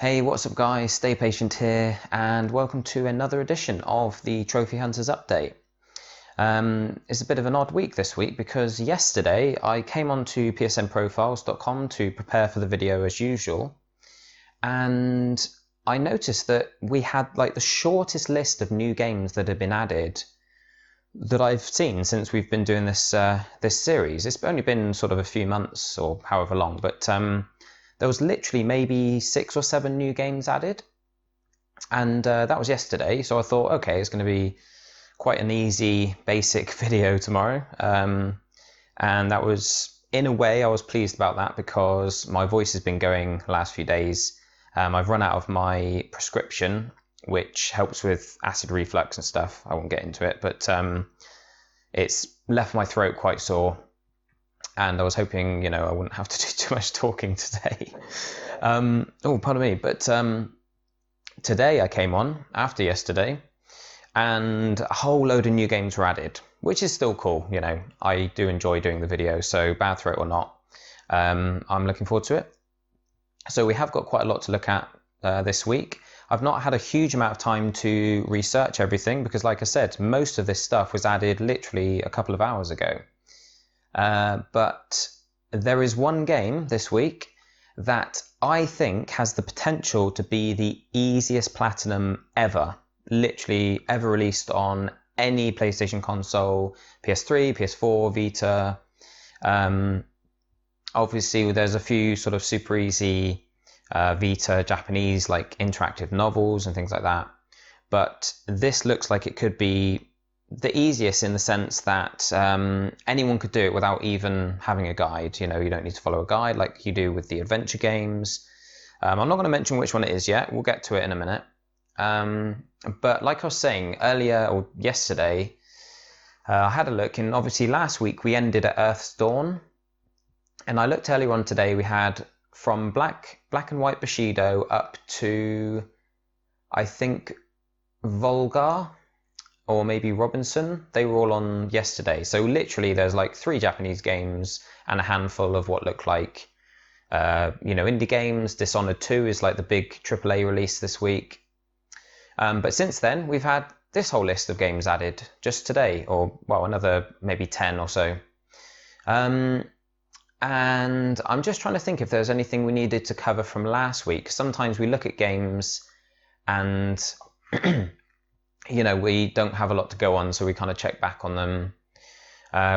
Hey, what's up guys, Stay Patient here, and welcome to another edition of the Trophy Hunters update. It's a bit of an odd week this week because yesterday I came onto psnprofiles.com to prepare for the video as usual, and I noticed that we had like the shortest list of new games that had been added that I've seen since we've been doing this series. It's only been sort of a few months or however long, but there was literally maybe 6 or 7 new games added, and that was yesterday. So I thought, okay, it's going to be quite an easy, basic video tomorrow, and that was, in a way, I was pleased about that because my voice has been going the last few days. I've run out of my prescription, which helps with acid reflux and stuff. I won't get into it, but it's left my throat quite sore. And I was hoping, I wouldn't have to do too much talking today. Oh, pardon me. But today I came on, after yesterday, and a whole load of new games were added, which is still cool. I do enjoy doing the video, so bad throat or not, I'm looking forward to it. So we have got quite a lot to look at this week. I've not had a huge amount of time to research everything because, like I said, most of this stuff was added literally a couple of hours ago. But there is one game this week that I think has the potential to be the easiest platinum ever, literally ever released on any PlayStation console, PS3, PS4, Vita. Obviously, there's a few sort of super easy Vita Japanese like interactive novels and things like that. But this looks like it could be the easiest in the sense that anyone could do it without even having a guide. You don't need to follow a guide like you do with the adventure games. I'm not going to mention which one it is yet. We'll get to it in a minute. But like I was saying earlier or yesterday, I had a look, and obviously last week we ended at Earth's Dawn. And I looked earlier on today, we had from black and white Bushido up to, I think, Volgar, or maybe Robinson. They were all on yesterday. So literally there's like 3 Japanese games and a handful of what look like, indie games. Dishonored II is like the big AAA release this week. But since then, we've had this whole list of games added just today, or, well, another maybe 10 or so. And I'm just trying to think if there's anything we needed to cover from last week. Sometimes we look at games and we don't have a lot to go on, so we kind of check back on them.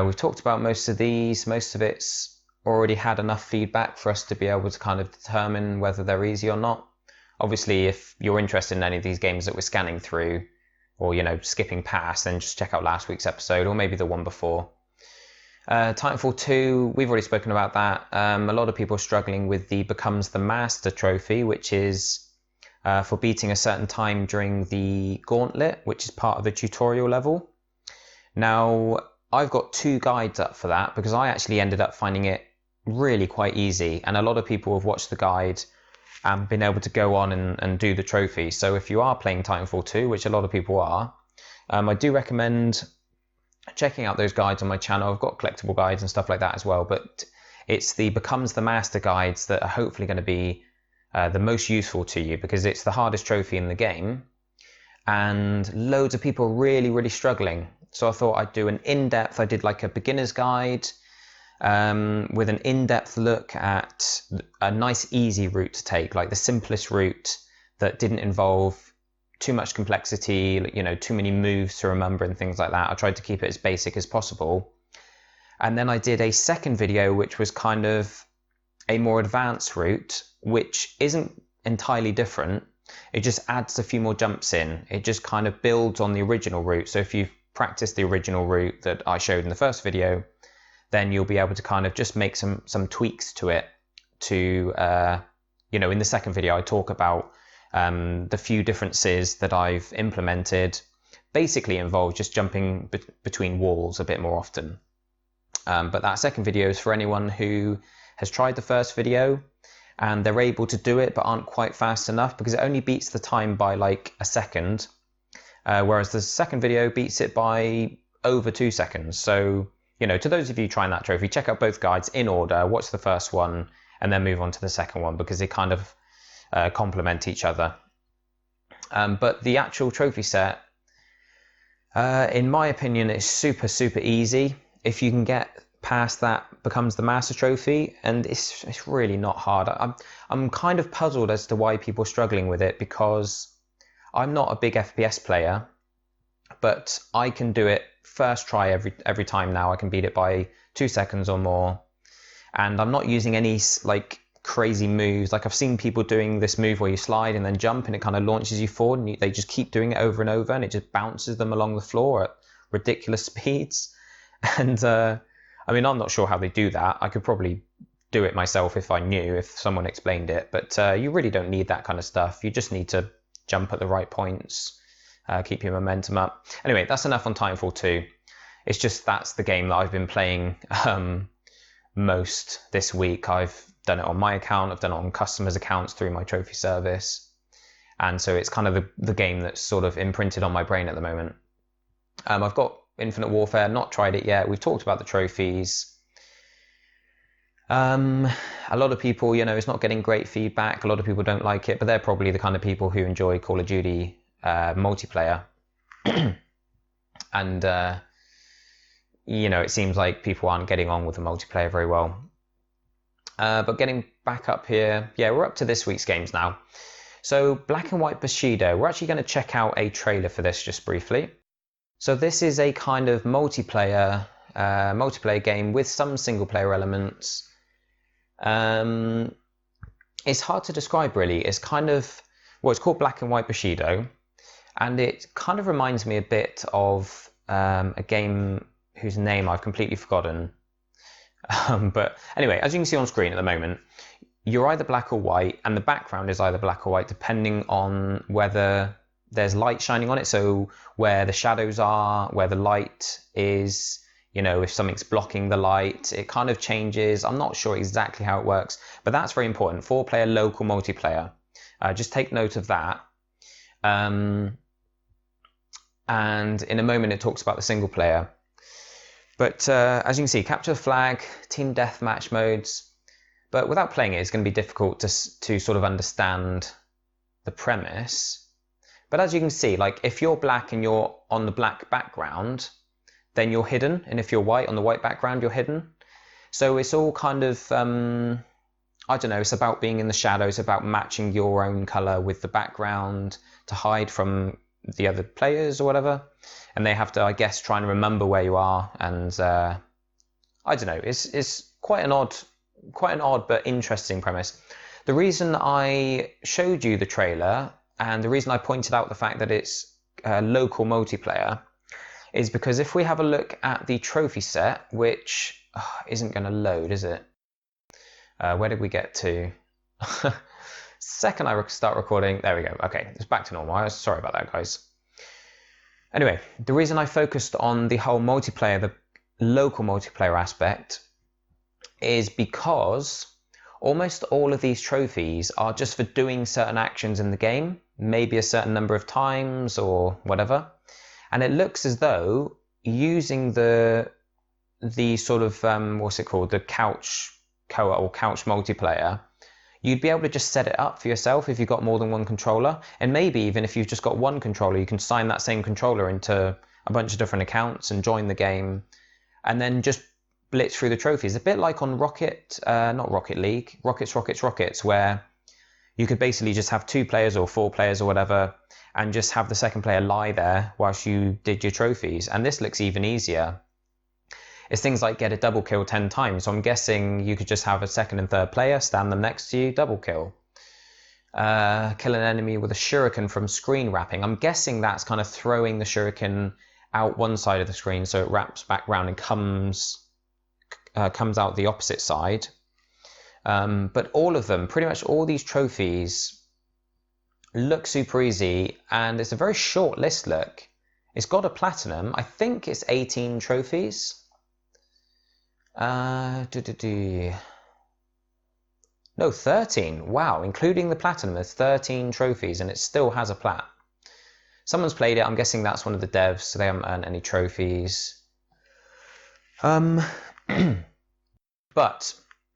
We've talked about most of these. Most of it's already had enough feedback for us to be able to kind of determine whether they're easy or not. Obviously, if you're interested in any of these games that we're scanning through or, skipping past, then just check out last week's episode or maybe the one before. Titanfall 2, we've already spoken about that. A lot of people are struggling with the Becomes the Master trophy, which is for beating a certain time during the gauntlet, which is part of the tutorial level. Now, I've got 2 guides up for that because I actually ended up finding it really quite easy, and a lot of people have watched the guide and been able to go on and do the trophy. So if you are playing Titanfall 2, which a lot of people are, I do recommend checking out those guides on my channel. I've got collectible guides and stuff like that as well, but it's the Becomes the Master guides that are hopefully going to be the most useful to you because it's the hardest trophy in the game and loads of people are really struggling. So I thought I'd do an in-depth, I did like a beginner's guide with an in-depth look at a nice easy route to take, like the simplest route that didn't involve too much complexity, too many moves to remember and things like that. I tried to keep it as basic as possible. And then I did a second video which was kind of a more advanced route, which isn't entirely different. It just adds a few more jumps in. It just kind of builds on the original route. So if you've practiced the original route that I showed in the first video, then you'll be able to kind of just make some tweaks to it to, in the second video, I talk about the few differences that I've implemented basically involve just jumping between walls a bit more often. But that second video is for anyone who has tried the first video and they're able to do it but aren't quite fast enough because it only beats the time by like a second, whereas the second video beats it by over 2 seconds. So, to those of you trying that trophy, check out both guides in order, watch the first one and then move on to the second one because they kind of complement each other. But the actual trophy set, in my opinion, is super easy. If you can get past that, becomes the master trophy, and it's really not hard. I'm kind of puzzled as to why people are struggling with it, because I'm not a big FPS player, but I can do it first try every time now. I can beat it by 2 seconds or more, and I'm not using any like crazy moves. Like I've seen people doing this move where you slide and then jump and it kind of launches you forward, and they just keep doing it over and over, and it just bounces them along the floor at ridiculous speeds. And I mean, I'm not sure how they do that. I could probably do it myself if I knew, if someone explained it, but you really don't need that kind of stuff. You just need to jump at the right points, keep your momentum up. Anyway, that's enough on Titanfall 2. It's just that's the game that I've been playing most this week. I've done it on my account, I've done it on customers' accounts through my trophy service, and so it's kind of the game that's sort of imprinted on my brain at the moment. I've got Infinite Warfare, not tried it yet. We've talked about the trophies. A lot of people, it's not getting great feedback. A lot of people don't like it, but they're probably the kind of people who enjoy Call of Duty multiplayer. And it seems like people aren't getting on with the multiplayer very well. But getting back up here, yeah, we're up to this week's games now. So Black and White Bushido, we're actually going to check out a trailer for this just briefly. So this is a kind of multiplayer game with some single player elements. It's hard to describe really. It's kind of, well, it's called Black and White Bushido, and it kind of reminds me a bit of a game whose name I've completely forgotten. But anyway, as you can see on screen at the moment, you're either black or white, and the background is either black or white depending on whether there's light shining on it. So where the shadows are, where the light is, if something's blocking the light, it kind of changes. I'm not sure exactly how it works, but that's very important. 4-player local multiplayer. Just take note of that. And in a moment it talks about the single player. But as you can see, capture the flag, team deathmatch modes. But without playing it, it's going to be difficult to sort of understand the premise. But as you can see, like if you're black and you're on the black background, then you're hidden. And if you're white on the white background, you're hidden. So it's all kind of, I don't know, it's about being in the shadows, about matching your own color with the background to hide from the other players or whatever. And they have to, I guess, try and remember where you are. And I don't know, it's quite an odd but interesting premise. The reason I showed you the trailer and the reason I pointed out the fact that it's local multiplayer is because if we have a look at the trophy set, which isn't going to load, is it? Where did we get to? Second I start recording, there we go. Okay, it's back to normal. Sorry about that, guys. Anyway, the reason I focused on the whole multiplayer, the local multiplayer aspect, is because almost all of these trophies are just for doing certain actions in the game, maybe a certain number of times or whatever. And it looks as though using the sort of, what's it called, the couch co-op or couch multiplayer, you'd be able to just set it up for yourself if you've got more than one controller. And maybe even if you've just got one controller, you can sign that same controller into a bunch of different accounts and join the game and then just blitz through the trophies. A bit like on not Rocket League, Rockets, where you could basically just have 2 players or 4 players or whatever and just have the second player lie there whilst you did your trophies. And this looks even easier. It's things like get a double kill 10 times. So I'm guessing you could just have a second and third player, stand them next to you, double kill. Kill an enemy with a shuriken from screen wrapping. I'm guessing that's kind of throwing the shuriken out one side of the screen so it wraps back round and comes out the opposite side. But all of them, pretty much all these trophies look super easy, and it's a very short list, look. It's got a platinum. I think it's 18 trophies. No, 13. Wow, including the platinum, there's 13 trophies, and it still has a plat. Someone's played it. I'm guessing that's one of the devs, so they haven't earned any trophies. But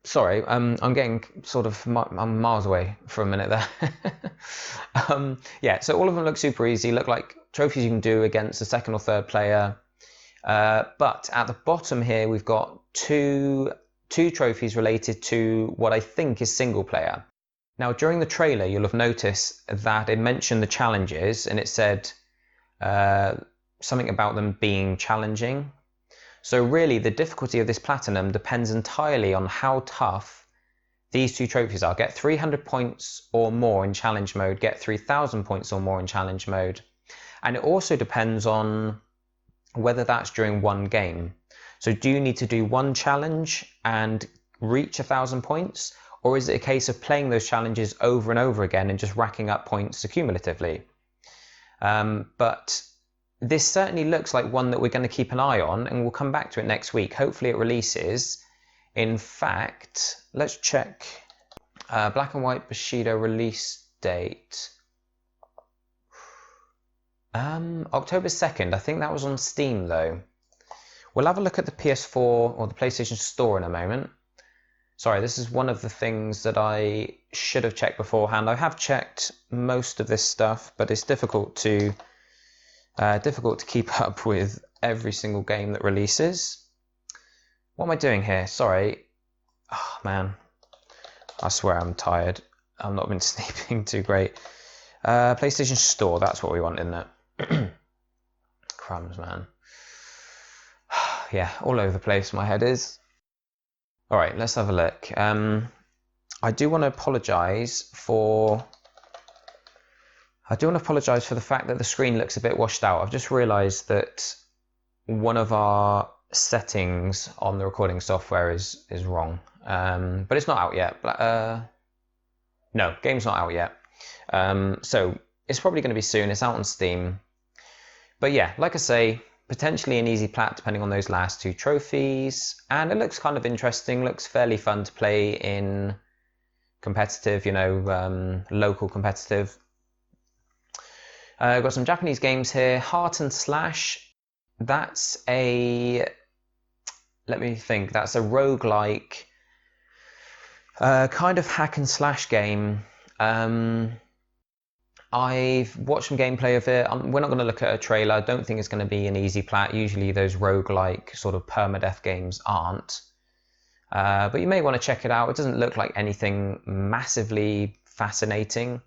Sorry, I'm getting sort of, I'm miles away for a minute there. Yeah, so all of them look super easy, look like trophies you can do against the second or third player. But at the bottom here, we've got two trophies related to what I think is single player. Now, during the trailer, you'll have noticed that it mentioned the challenges and it said something about them being challenging. So really, the difficulty of this platinum depends entirely on how tough these two trophies are. Get 300 points or more in challenge mode, get 3,000 points or more in challenge mode. And it also depends on whether that's during one game. So do you need to do one challenge and reach 1,000 points? Or is it a case of playing those challenges over and over again and just racking up points accumulatively? But this certainly looks like one that we're going to keep an eye on, and we'll come back to it next week. Hopefully it releases. In fact, let's check Black and White Bushido release date. October 2nd. I think that was on Steam though. We'll have a look at the PS4 or the PlayStation Store in a moment. Sorry, this is one of the things that I should have checked beforehand. I have checked most of this stuff, but it's difficult to keep up with every single game that releases. What am I doing here? Sorry. Oh man, I swear I'm tired. I've not been sleeping too great. PlayStation Store, that's what we want, isn't it? Crumbs, man. Yeah, all over the place my head is. All right, let's have a look. I do want to apologise for the fact that the screen looks a bit washed out. I've just realised that one of our settings on the recording software is wrong, but it's not out yet. No, game's not out yet, so it's probably going to be soon. It's out on Steam, but yeah, like I say, potentially an easy plat depending on those last two trophies, and it looks kind of interesting. Looks fairly fun to play in competitive, local competitive. I've got some Japanese games here. Heart and Slash. That's a, let me think, that's a roguelike kind of hack and slash game. I've watched some gameplay of it. We're not going to look at a trailer. I don't think it's going to be an easy plat. Usually those roguelike sort of permadeath games aren't. But you may want to check it out. It doesn't look like anything massively fascinating.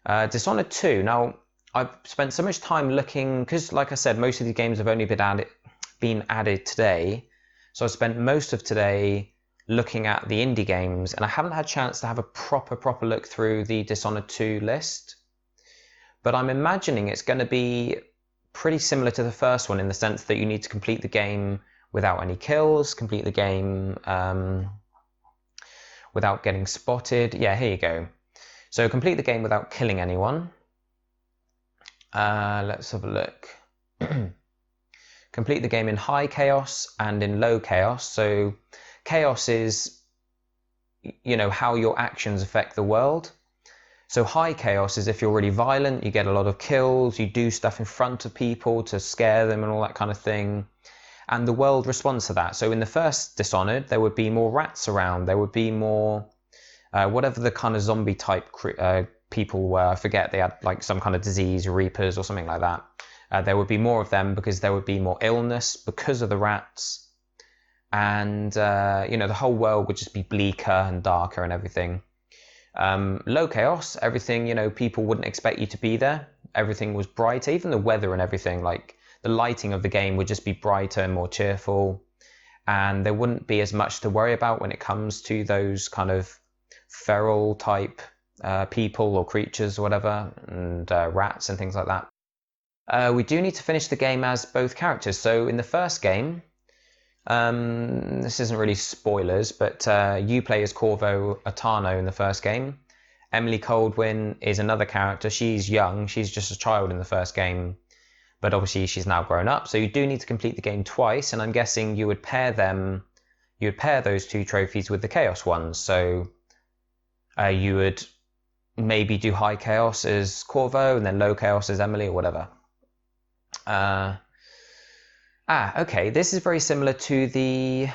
Dishonored 2. Now, I've spent so much time looking, because like I said, most of these games have only been added today. So I spent most of today looking at the indie games, and I haven't had a chance to have a proper look through the Dishonored 2 list. But I'm imagining it's going to be pretty similar to the first one in the sense that you need to complete the game without any kills, complete the game without getting spotted. Yeah, here you go. So complete the game without killing anyone. Let's have a look. Complete the game in high chaos and in low chaos. So chaos is, how your actions affect the world. So high chaos is if you're really violent, you get a lot of kills, you do stuff in front of people to scare them and all that kind of thing. And the world responds to that. So in the first Dishonored, there would be more rats around. There would be more, whatever the kind of zombie type people were. I forget, they had like some kind of disease, reapers or something like that. There would be more of them because there would be more illness because of the rats. And, the whole world would just be bleaker and darker and everything. Low chaos, everything, people wouldn't expect you to be there. Everything was brighter, even the weather and everything, like the lighting of the game would just be brighter and more cheerful. And there wouldn't be as much to worry about when it comes to those kind of feral type people or creatures or whatever, and rats and things like that. We do need to finish the game as both characters. So in the first game, this isn't really spoilers, but you play as Corvo Atano in the first game. Emily Coldwin is another character. She's young. She's just a child in the first game, but obviously she's now grown up. So you do need to complete the game twice, and I'm guessing you would pair those two trophies with the Chaos ones. So you would maybe do high chaos as Corvo and then low chaos as Emily or whatever. Okay, this is very similar to the,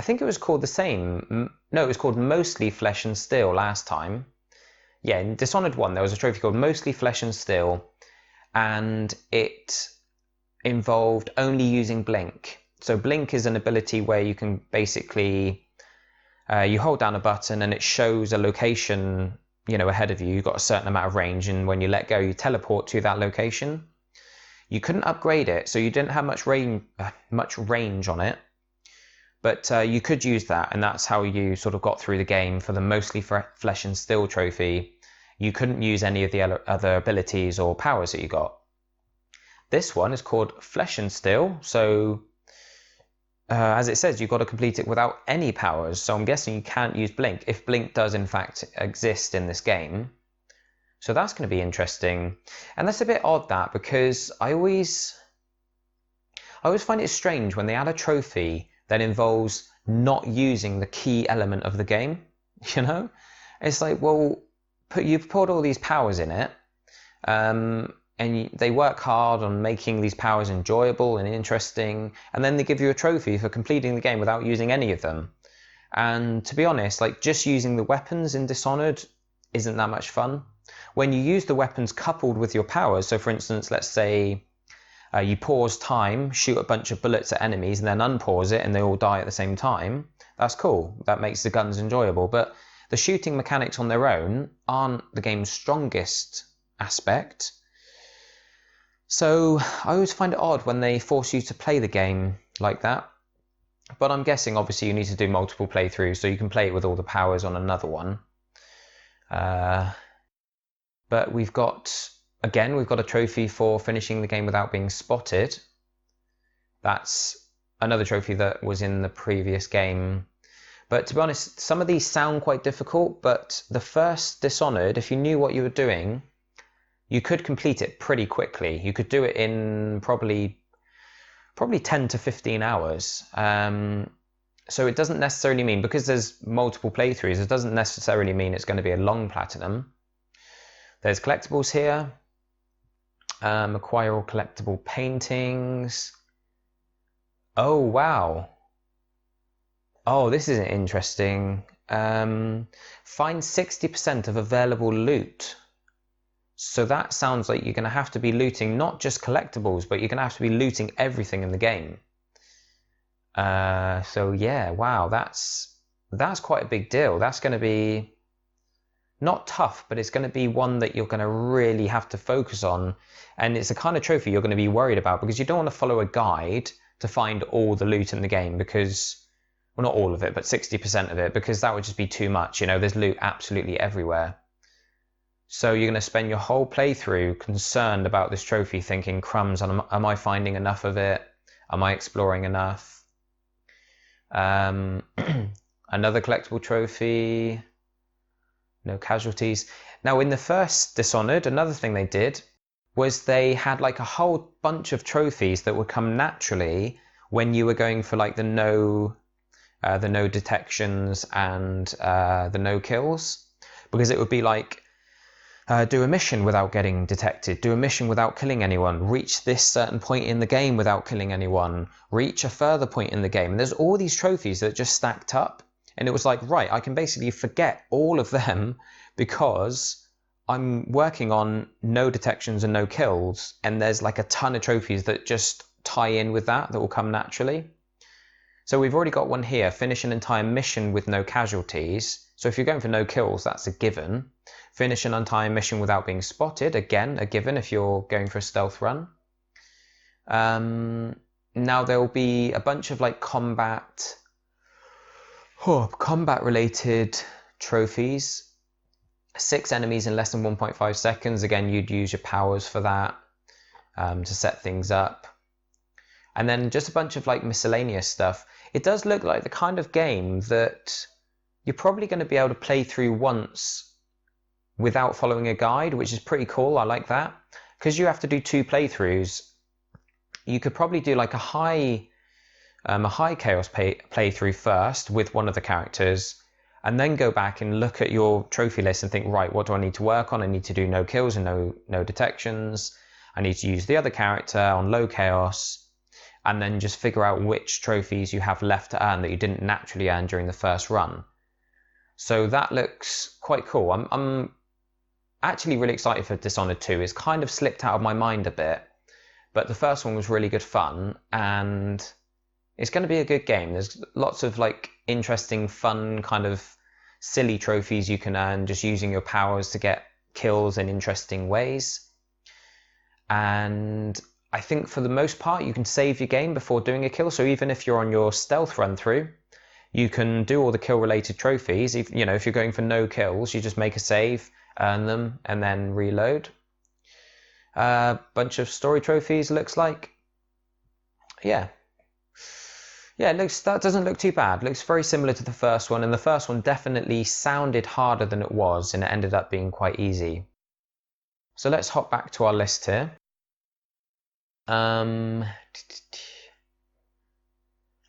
I think it was called the same. No, it was called Mostly Flesh and Steel last time. Yeah, in Dishonored 1 there was a trophy called Mostly Flesh and Steel, and it involved only using Blink. So Blink is an ability where you can basically, you hold down a button and it shows a location, you know, ahead of you. You've got a certain amount of range, and when you let go, you teleport to that location. You couldn't upgrade it, so you didn't have much range on it. But you could use that, and that's how you sort of got through the game for the Mostly Flesh and Steel trophy. You couldn't use any of the other abilities or powers that you got. This one is called Flesh and Steel, so as it says, you've got to complete it without any powers, so I'm guessing you can't use Blink, if Blink does in fact exist in this game. So that's going to be interesting. And that's a bit odd, that, because I always find it strange when they add a trophy that involves not using the key element of the game, you know? It's like, well, you've put all these powers in it, and they work hard on making these powers enjoyable and interesting, and then they give you a trophy for completing the game without using any of them. And to be honest, like, just using the weapons in Dishonored isn't that much fun. When you use the weapons coupled with your powers, so for instance, let's say you pause time, shoot a bunch of bullets at enemies, and then unpause it and they all die at the same time, that's cool. That makes the guns enjoyable. But the shooting mechanics on their own aren't the game's strongest aspect. So I always find it odd when they force you to play the game like that. But I'm guessing obviously you need to do multiple playthroughs, so you can play it with all the powers on another one. But we've got a trophy for finishing the game without being spotted. That's another trophy that was in the previous game. But to be honest, some of these sound quite difficult, but the first Dishonored, if you knew what you were doing, you could complete it pretty quickly. You could do it in probably 10 to 15 hours. So it doesn't necessarily mean, because there's multiple playthroughs, it doesn't necessarily mean it's going to be a long platinum. There's collectibles here. Acquire all collectible paintings. Oh, wow. Oh, this is interesting. Find 60% of available loot. So that sounds like you're going to have to be looting not just collectibles, but you're going to have to be looting everything in the game. So yeah, wow, that's quite a big deal. That's going to be not tough, but it's going to be one that you're going to really have to focus on. And it's a kind of trophy you're going to be worried about, because you don't want to follow a guide to find all the loot in the game, because, well, not all of it, but 60% of it, because that would just be too much. You know, there's loot absolutely everywhere. So you're going to spend your whole playthrough concerned about this trophy, thinking, crumbs, am I finding enough of it? Am I exploring enough? Another collectible trophy. No casualties. Now, in the first Dishonored, another thing they did was they had like a whole bunch of trophies that would come naturally when you were going for like the no detections and the no kills, because it would be like, do a mission without getting detected, do a mission without killing anyone, reach this certain point in the game without killing anyone, reach a further point in the game. And there's all these trophies that just stacked up. And it was like, right, I can basically forget all of them because I'm working on no detections and no kills. And there's like a ton of trophies that just tie in with that will come naturally. So we've already got one here, finish an entire mission with no casualties. So if you're going for no kills, that's a given. Finish an entire mission without being spotted, again, a given if you're going for a stealth run. Now there'll be a bunch of like combat related trophies. 6 enemies in less than 1.5 seconds. Again, you'd use your powers for that to set things up. And then just a bunch of like miscellaneous stuff. It does look like the kind of game that you're probably going to be able to play through once without following a guide, which is pretty cool. I like that. Because you have to do 2 playthroughs, you could probably do like a high chaos playthrough first with one of the characters, and then go back and look at your trophy list and think, right, what do I need to work on? I need to do no kills and no detections. I need to use the other character on low chaos. and then just figure out which trophies you have left to earn that you didn't naturally earn during the first run. So that looks quite cool. I'm actually really excited for Dishonored 2. It's kind of slipped out of my mind a bit, but the first one was really good fun, and it's going to be a good game. There's lots of like interesting, fun, kind of silly trophies you can earn just using your powers to get kills in interesting ways. And I think for the most part you can save your game before doing a kill, so even if you're on your stealth run through, you can do all the kill related trophies. If you're going for no kills, you just make a save, earn them, and then reload. Bunch of story trophies, looks like. Yeah, that doesn't look too bad. It looks very similar to the first one, and the first one definitely sounded harder than it was, and it ended up being quite easy. So let's hop back to our list here.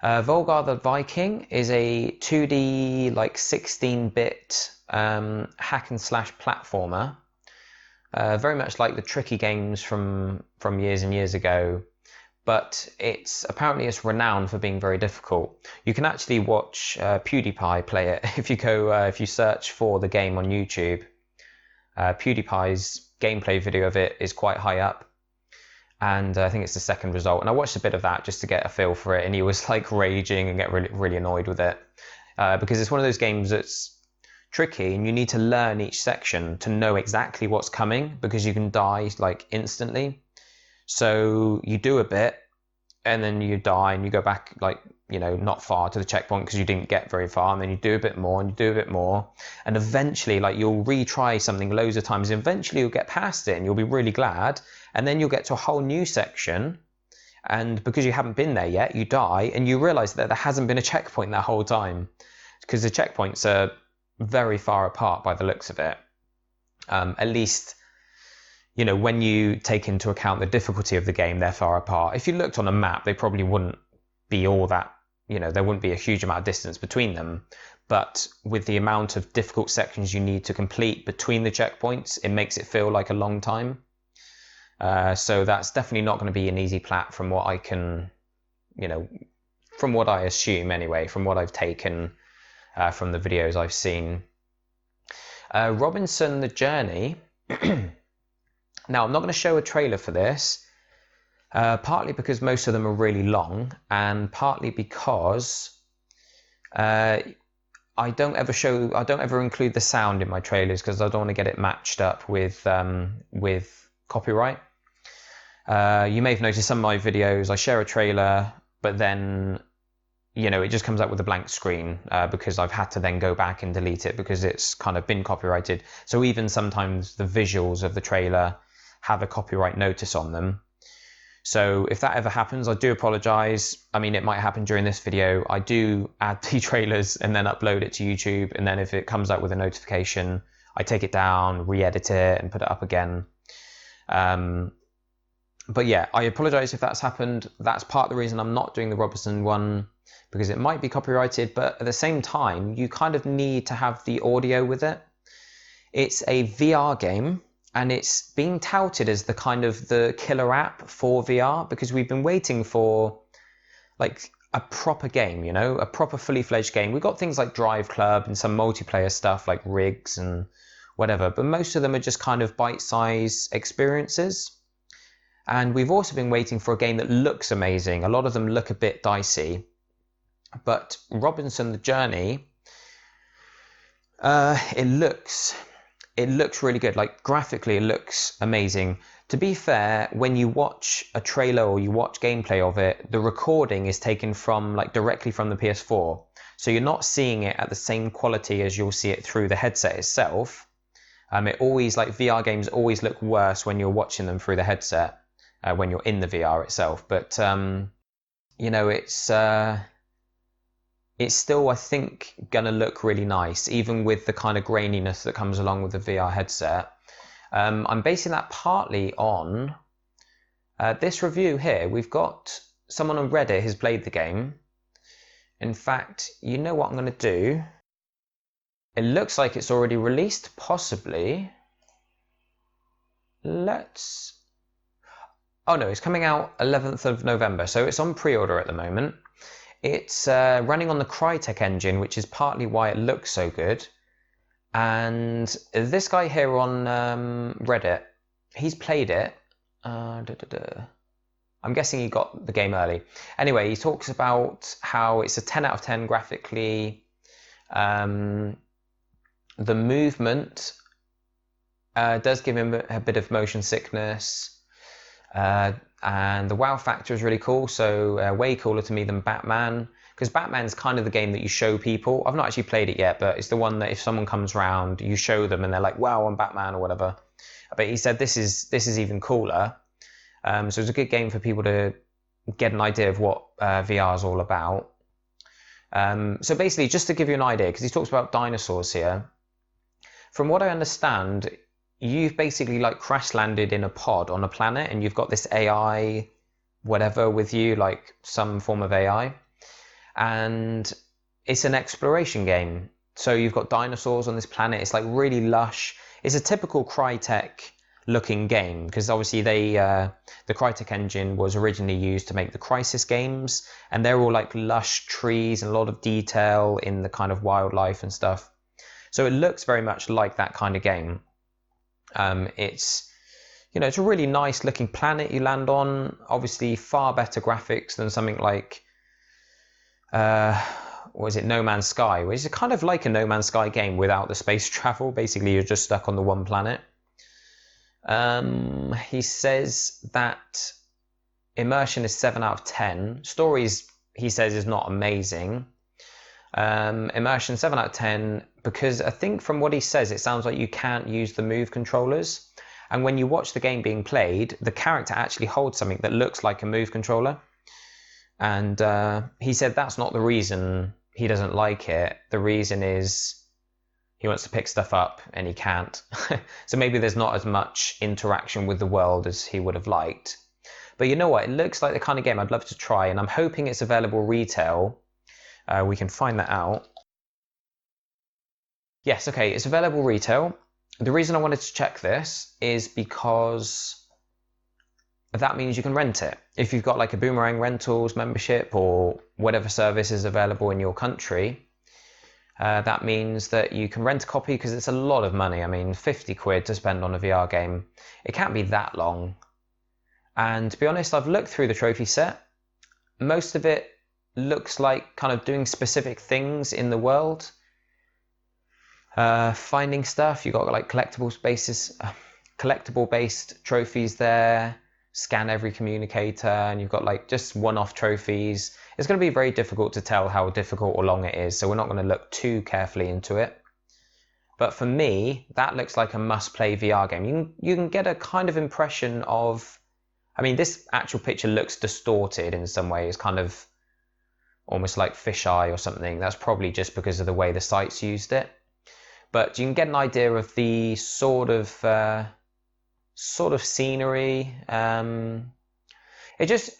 Volgar the Viking is a 2D, like 16-bit hack and slash platformer. Very much like the tricky games from years and years ago, but apparently it's renowned for being very difficult. You can actually watch PewDiePie play it if you search for the game on YouTube. PewDiePie's gameplay video of it is quite high up, and I think it's the second result. And I watched a bit of that just to get a feel for it, and he was like raging and get really, really annoyed with it because it's one of those games that's tricky, and you need to learn each section to know exactly what's coming, because you can die like instantly. So you do a bit and then you die, and you go back like not far to the checkpoint because you didn't get very far, and then you do a bit more and you do a bit more, and eventually like you'll retry something loads of times, and eventually you'll get past it and you'll be really glad, and then you'll get to a whole new section, and because you haven't been there yet, you die and you realize that there hasn't been a checkpoint that whole time, because the checkpoints are very far apart by the looks of it. At least when you take into account the difficulty of the game, they're far apart. If you looked on a map, they probably wouldn't be all that, there wouldn't be a huge amount of distance between them. But with the amount of difficult sections you need to complete between the checkpoints, it makes it feel like a long time. So that's definitely not going to be an easy plat from what I can, from what I assume anyway, from what I've taken from the videos I've seen. Robinson the Journey. Now, I'm not going to show a trailer for this, partly because most of them are really long, and partly because I don't ever include the sound in my trailers because I don't want to get it matched up with copyright. You may have noticed some of my videos, I share a trailer, but then it just comes up with a blank screen because I've had to then go back and delete it because it's kind of been copyrighted. So even sometimes the visuals of the trailer have a copyright notice on them. So if that ever happens, I do apologize. I mean, it might happen during this video. I do add the trailers and then upload it to YouTube, and then if it comes up with a notification, I take it down, re-edit it, and put it up again. But yeah, I apologize if that's happened. That's part of the reason I'm not doing the Robinson one, because it might be copyrighted, but at the same time, you kind of need to have the audio with it. It's a VR game, and it's being touted as the kind of the killer app for VR, because we've been waiting for like a proper game, a proper fully fledged game. We've got things like Drive Club and some multiplayer stuff like Rigs and whatever, but most of them are just kind of bite-sized experiences. And we've also been waiting for a game that looks amazing. A lot of them look a bit dicey, but Robinson the Journey, it looks really good. Like graphically, it looks amazing. To be fair, when you watch a trailer or you watch gameplay of it, the recording is taken from directly from the PS4. So you're not seeing it at the same quality as you'll see it through the headset itself. It always, VR games always look worse when you're watching them through the headset, when you're in the VR itself. But, it's still, I think, going to look really nice, even with the kind of graininess that comes along with the VR headset. I'm basing that partly on this review here. We've got someone on Reddit who's played the game. In fact, you know what I'm going to do? It looks like it's already released, possibly. Oh no, it's coming out 11th of November, so it's on pre-order at the moment. It's running on the Crytek engine, which is partly why it looks so good. And this guy here on Reddit, he's played it. I'm guessing he got the game early. Anyway, he talks about how it's a 10 out of 10 graphically. The movement does give him a bit of motion sickness. And the wow factor is really cool, so way cooler to me than Batman, because Batman's kind of the game that you show people. I've not actually played it yet, but it's the one that if someone comes round, you show them and they're like, wow, I'm Batman or whatever. But he said this is even cooler. So it's a good game for people to get an idea of what VR is all about. So basically, just to give you an idea, because he talks about dinosaurs here, from what I understand, you've basically like crash landed in a pod on a planet and you've got this AI whatever with you, like some form of AI, and it's an exploration game. So you've got dinosaurs on this planet. It's like really lush. It's a typical Crytek looking game, because obviously the Crytek engine was originally used to make the Crysis games, and they're all like lush trees and a lot of detail in the kind of wildlife and stuff. So it looks very much like that kind of game. It's it's a really nice looking planet you land on. Obviously far better graphics than something like what is it, No Man's Sky, which is kind of like a No Man's Sky game without the space travel. Basically you're just stuck on the one planet. He says that immersion is 7 out of 10. Stories, he says, is not amazing. Immersion 7 out of 10, because I think from what he says, it sounds like you can't use the Move controllers. And when you watch the game being played, the character actually holds something that looks like a Move controller. And he said that's not the reason he doesn't like it. The reason is he wants to pick stuff up and he can't. So maybe there's not as much interaction with the world as he would have liked. But you know what? It looks like the kind of game I'd love to try, and I'm hoping it's available retail. We can find that out. Yes, okay, it's available retail. The reason I wanted to check this is because that means you can rent it. If you've got like a Boomerang Rentals membership or whatever service is available in your country, that means that you can rent a copy, because it's a lot of money. I mean, 50 quid to spend on a VR game. It can't be that long. And to be honest, I've looked through the trophy set. Most of it looks like kind of doing specific things in the world. Finding stuff. You've got like collectible based trophies there. Scan every communicator, and you've got like just one-off trophies. It's going to be very difficult to tell how difficult or long it is, so we're not going to look too carefully into it. But for me, that looks like a must-play VR game. You can get a kind of impression of, I mean, this actual picture looks distorted in some ways, kind of almost like fisheye or something. That's probably just because of the way the site's used it. But you can get an idea of the sort of scenery. It just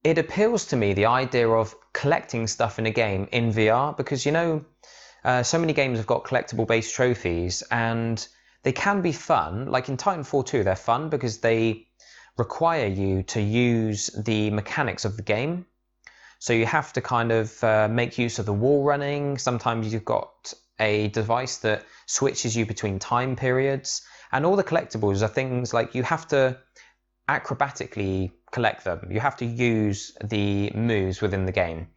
it appeals to me, the idea of collecting stuff in a game in VR, because so many games have got collectible based trophies and they can be fun. Like in Titanfall 2, they're fun because they require you to use the mechanics of the game. So you have to kind of make use of the wall running. Sometimes you've got a device that switches you between time periods, and all the collectibles are things like you have to acrobatically collect them. You have to use the moves within the game,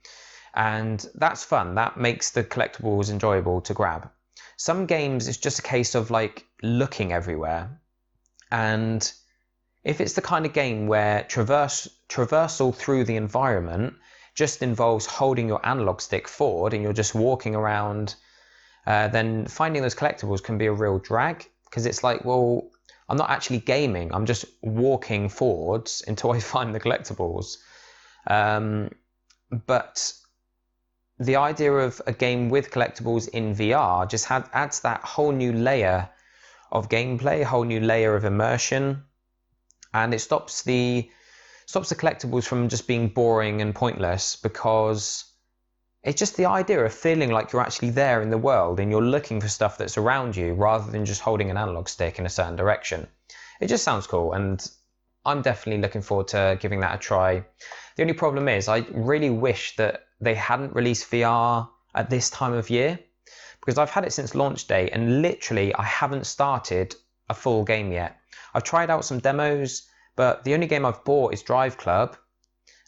and that's fun. That makes the collectibles enjoyable to grab. Some games, it's just a case of like looking everywhere, and if it's the kind of game where traversal through the environment just involves holding your analog stick forward and you're just walking around, then finding those collectibles can be a real drag, because it's like, well, I'm not actually gaming, I'm just walking forwards until I find the collectibles. But the idea of a game with collectibles in VR just adds that whole new layer of gameplay, a whole new layer of immersion, and it stops the collectibles from just being boring and pointless, because it's just the idea of feeling like you're actually there in the world and you're looking for stuff that's around you rather than just holding an analog stick in a certain direction. It just sounds cool, and I'm definitely looking forward to giving that a try. The only problem is I really wish that they hadn't released VR at this time of year, because I've had it since launch day and literally I haven't started a full game yet. I've tried out some demos, but the only game I've bought is Drive Club.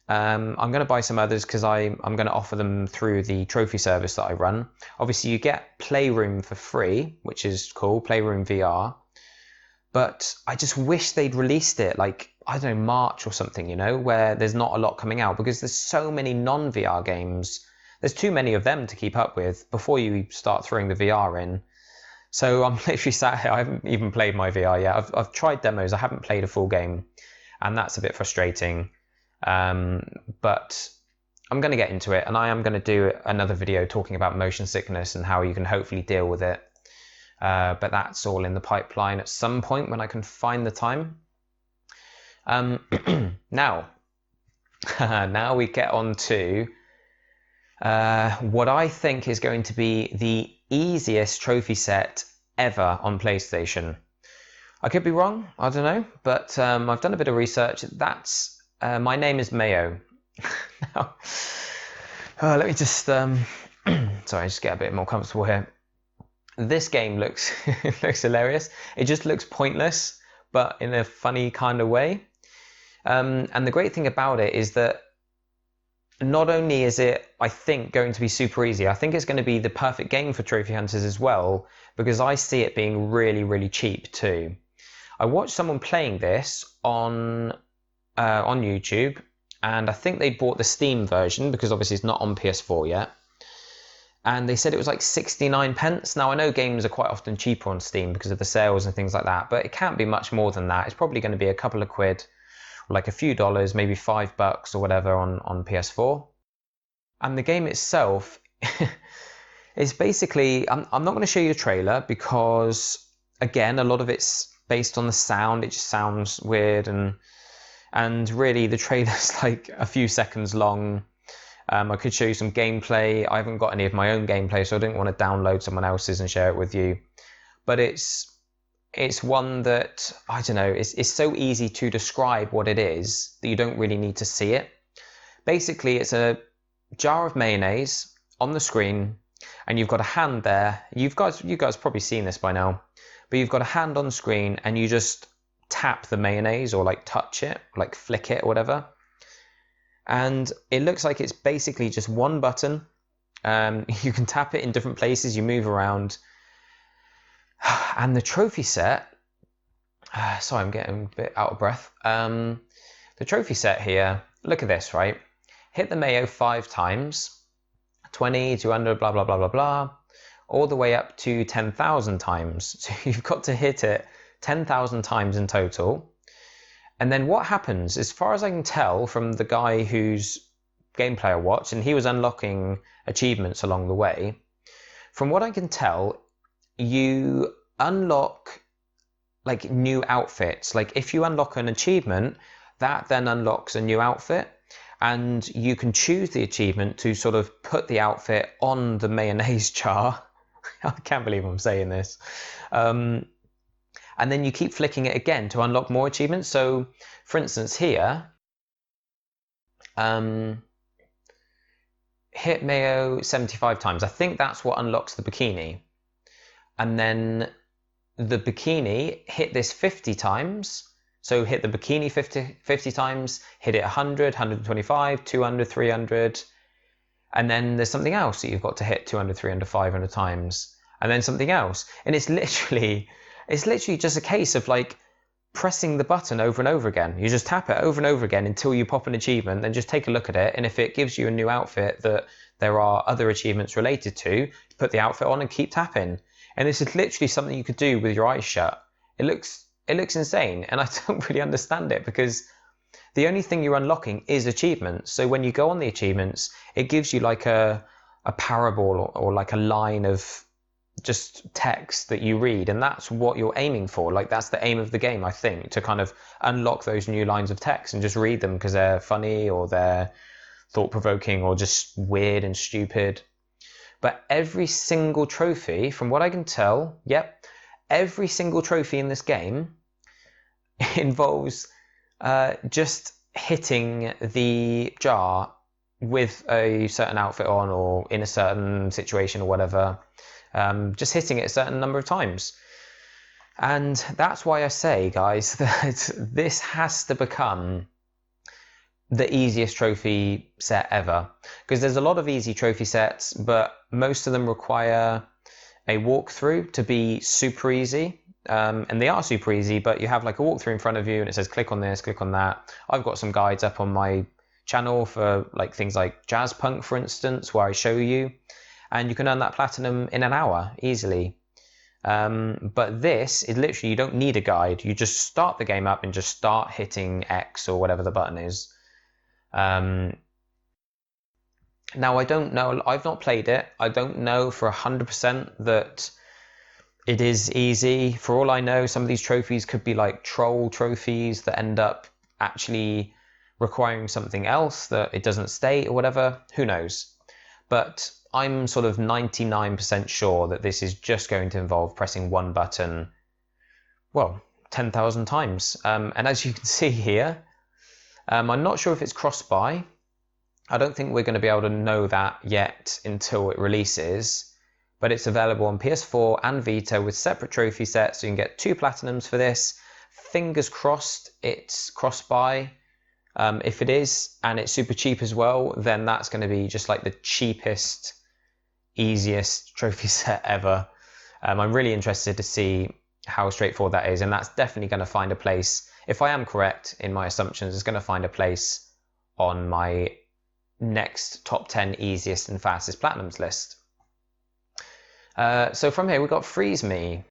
I'm going to buy some others because I'm going to offer them through the trophy service that I run. Obviously, you get Playroom for free, which is cool, Playroom VR. But I just wish they'd released it like, I don't know, March or something, you know, where there's not a lot coming out, because there's so many non-VR games. There's too many of them to keep up with before you start throwing the VR in. So I'm literally sat here, I haven't even played my VR yet. I've tried demos, I haven't played a full game, and that's a bit frustrating. But I'm going to get into it, and I am going to do another video talking about motion sickness and how you can hopefully deal with it. But that's all in the pipeline at some point when I can find the time. Now we get on to what I think is going to be the easiest trophy set ever on PlayStation. I could be wrong, I don't know, but I've done a bit of research. That's My Name Is Mayo. Now, let me just sorry, just get a bit more comfortable here. This game looks looks hilarious. It just looks pointless, but in a funny kind of way. And the great thing about it is that not only is it, I think, going to be super easy, I think it's going to be the perfect game for Trophy Hunters as well, because I see it being really, really cheap too. I watched someone playing this on YouTube, and I think they bought the Steam version, because obviously it's not on PS4 yet. And they said it was like 69 pence. Now, I know games are quite often cheaper on Steam because of the sales and things like that, but it can't be much more than that. It's probably going to be a couple of quid, like a few dollars, maybe $5 or whatever on PS4. And the game itself is basically, I'm not going to show you a trailer because, again, a lot of it's based on the sound. It just sounds weird, and really the trailer's like a few seconds long. I could show you some gameplay. I haven't got any of my own gameplay, so I didn't want to download someone else's and share it with you. But it's one that, I don't know, it's so easy to describe what it is that you don't really need to see it. Basically, it's a jar of mayonnaise on the screen, and you've got a hand there. You guys probably seen this by now, but you've got a hand on the screen, and you just tap the mayonnaise or like touch it, like flick it or whatever. And it looks like it's basically just one button. You can tap it in different places, you move around. And the trophy set, sorry, I'm getting a bit out of breath. The trophy set here, look at this, right? Hit the mayo 5 times, 20, 200, blah, blah, blah, blah, blah, all the way up to 10,000 times. So you've got to hit it 10,000 times in total. And then what happens, as far as I can tell from the guy whose gameplay I watched, and he was unlocking achievements along the way, from what I can tell, you unlock like new outfits. Like if you unlock an achievement, that then unlocks a new outfit, and you can choose the achievement to sort of put the outfit on the mayonnaise jar. I can't believe I'm saying this. And then you keep flicking it again to unlock more achievements. So, for instance, here, hit mayo 75 times. I think that's what unlocks the bikini. And then the bikini, hit this 50 times. So hit the bikini 50 times, hit it 100, 125, 200, 300. And then there's something else that you've got to hit 200, 300, 500 times. And then something else. And it's literally just a case of like pressing the button over and over again. You just tap it over and over again until you pop an achievement, then just take a look at it. And if it gives you a new outfit that there are other achievements related to, put the outfit on and keep tapping. And this is literally something you could do with your eyes shut. It looks insane, and I don't really understand it, because the only thing you're unlocking is achievements. So when you go on the achievements, it gives you like a parable or like a line of just text that you read, and that's what you're aiming for. Like that's the aim of the game, I think, to kind of unlock those new lines of text and just read them because they're funny or they're thought-provoking or just weird and stupid. But every single trophy, from what I can tell, every single trophy in this game involves Just hitting the jar with a certain outfit on or in a certain situation or whatever, just hitting it a certain number of times. And that's why I say, guys, that this has to become the easiest trophy set ever, because there's a lot of easy trophy sets, but most of them require a walkthrough to be super easy. And they are super easy, but you have like a walkthrough in front of you and it says click on this, click on that. I've got some guides up on my channel for like things like jazz punk, for instance, where I show you, and you can earn that platinum in an hour easily. But this is literally, you don't need a guide. You just start the game up and just start hitting X or whatever the button is. Now I don't know, I've not played it. I don't know for 100% that it is easy. For all I know, some of these trophies could be like troll trophies that end up actually requiring something else that it doesn't state or whatever. Who knows? But I'm sort of 99% sure that this is just going to involve pressing one button, well, 10,000 times. And as you can see here, I'm not sure if it's cross-buy. I don't think we're going to be able to know that yet until it releases. But it's available on PS4 and Vita with separate trophy sets, so you can get 2 platinums for this. Fingers crossed it's cross-buy. If it is, and it's super cheap as well, then that's going to be just like the cheapest, easiest trophy set ever. I'm really interested to see how straightforward that is, and that's definitely going to find a place, if I am correct in my assumptions, it's going to find a place on my next top 10 easiest and fastest platinums list. So from here we've got Freeze Me.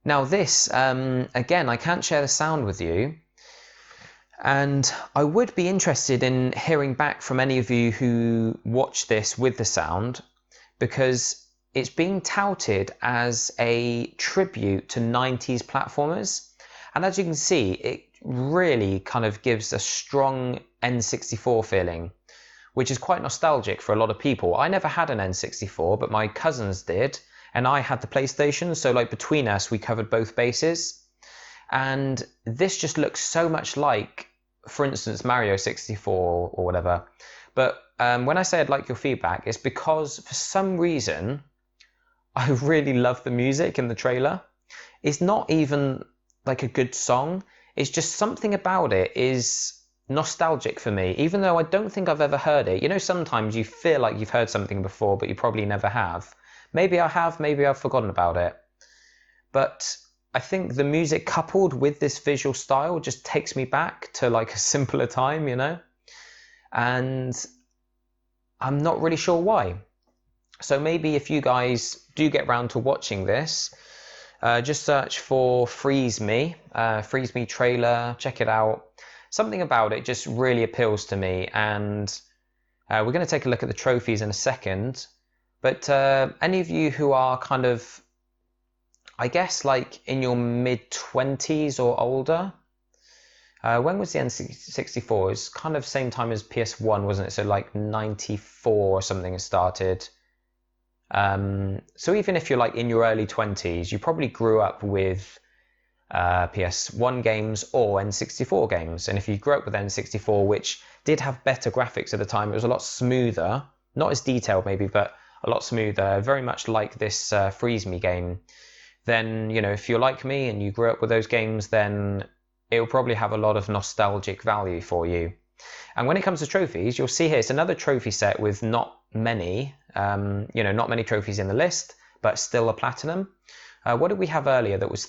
Now this, again, I can't share the sound with you, and I would be interested in hearing back from any of you who watch this with the sound, because it's being touted as a tribute to 90s platformers. And as you can see, it really kind of gives a strong N64 feeling, which is quite nostalgic for a lot of people. I never had an N64, but my cousins did, and I had the PlayStation, so like between us, we covered both bases. And this just looks so much like, for instance, Mario 64 or whatever. But when I say I'd like your feedback, it's because for some reason, I really love the music in the trailer. It's not even like a good song. It's just something about it is nostalgic for me, even though I don't think I've ever heard it. You know, sometimes you feel like you've heard something before, but you probably never have. Maybe I have, maybe I've forgotten about it. But I think the music coupled with this visual style just takes me back to like a simpler time, you know? And I'm not really sure why. So maybe if you guys do get round to watching this, just search for Freeze Me trailer, check it out. Something about it just really appeals to me, and we're going to take a look at the trophies in a second. But any of you who are kind of, I guess, like in your mid-20s or older, when was the N64? It's kind of same time as PS1, wasn't it? So like 94 or something it started. So even if you're like in your early 20s, you probably grew up with PS1 games or N64 games. And if you grew up with N64, which did have better graphics at the time, it was a lot smoother, not as detailed maybe, but a lot smoother, very much like this Freeze Me game, then, you know, if you're like me and you grew up with those games, then it will probably have a lot of nostalgic value for you. And when it comes to trophies, you'll see here, it's another trophy set with not many, you know, not many trophies in the list, but still a platinum. What did we have earlier that was,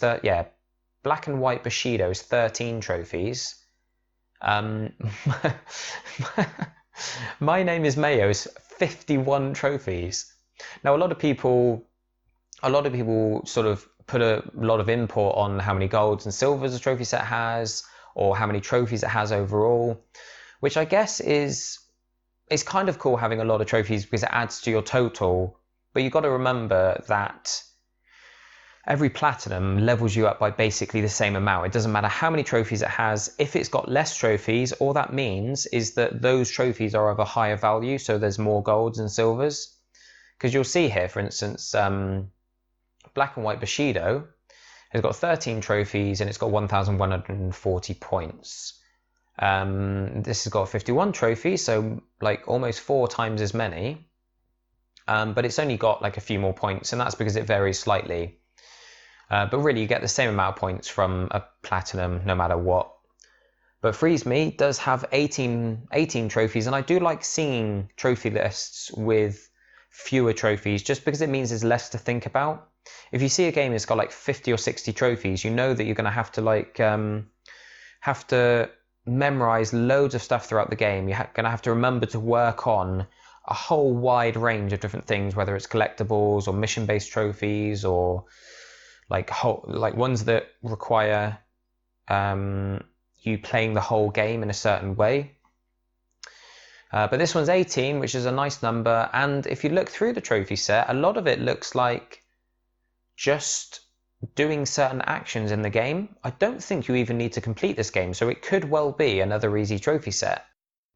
Black and White Bushido's 13 trophies. My Name Is Mayo's 51 trophies. Now, a lot of people sort of put a lot of import on how many golds and silvers a trophy set has, or how many trophies it has overall, which I guess is kind of cool having a lot of trophies because it adds to your total. But you've got to remember that every platinum levels you up by basically the same amount. It doesn't matter how many trophies it has. If it's got less trophies, all that means is that those trophies are of a higher value, so there's more golds and silvers. Because you'll see here, for instance, Black and White Bushido It's got 13 trophies and it's got 1,140 points. This has got 51 trophies, so like almost 4 times as many. But it's only got like a few more points, and that's because it varies slightly. But really, you get the same amount of points from a platinum no matter what. But Freeze Me does have 18 trophies, and I do like seeing trophy lists with fewer trophies just because it means there's less to think about. If you see a game that's got like 50 or 60 trophies, you know that you're going to have to like have to memorize loads of stuff throughout the game. You're going to have to remember to work on a whole wide range of different things, whether it's collectibles or mission-based trophies or like ones that require you playing the whole game in a certain way. But this one's 18, which is a nice number. And if you look through the trophy set, a lot of it looks like just doing certain actions in the game. I don't think you even need to complete this game, so it could well be another easy trophy set.